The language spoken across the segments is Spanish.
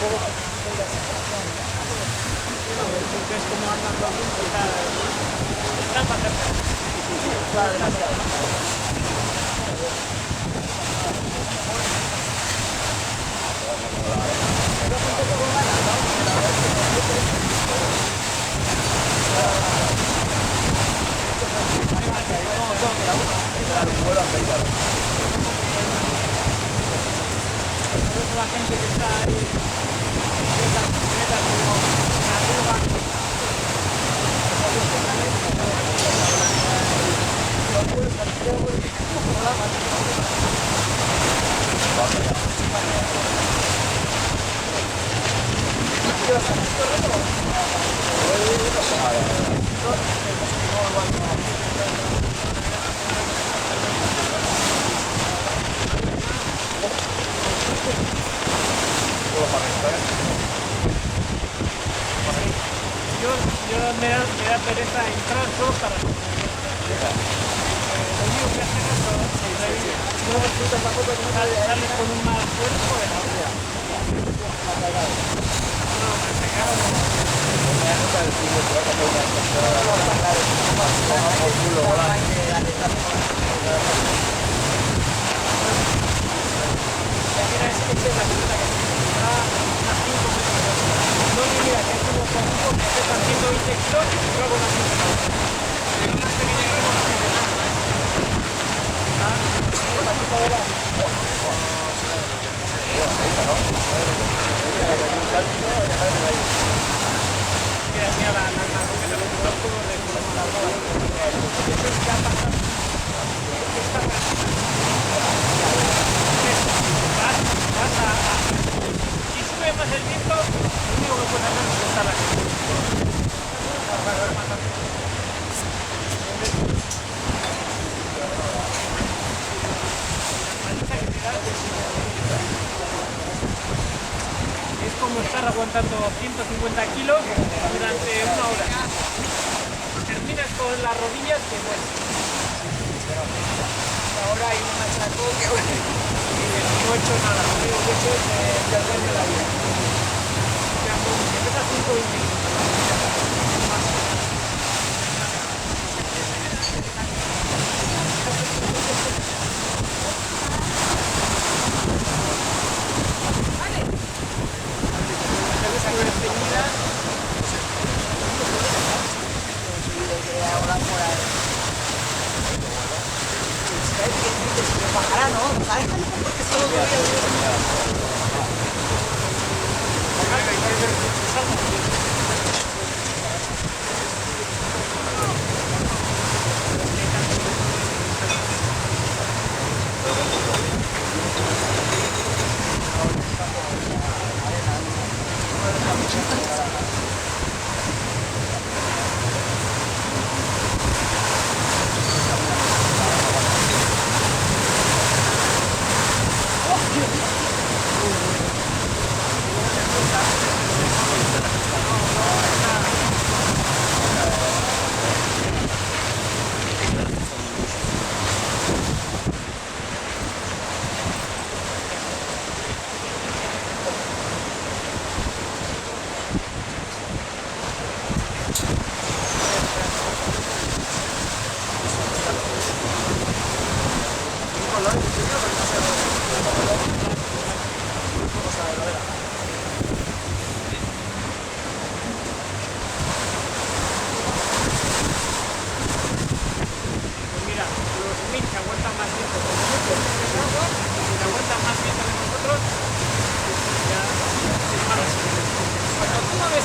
Es como andan los grupos, están para la gente que está ahí, yo me da pereza entrar solo para lo único que hacen es sales con un mal cuerpo de la vida. No, mira, que es como conjunto que pesan 120 kilos y luego una cinta. Pero una pequeña grama no tiene nada. Mira, mira la que te lo conozco de forma la roda. Eso es que ha pasado. Si sube más el viento, lo único que puedes hacer es estar aquí. Es como estar aguantando 150 kilos durante una hora. Terminas con las rodillas que mueres. Ahora hay un atraco que no he hecho nada, lo único que he hecho es perderme la vida. Que pesa 120 kilos. Bajará, ¿no? ¿Sabes?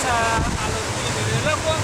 A los pies del agua,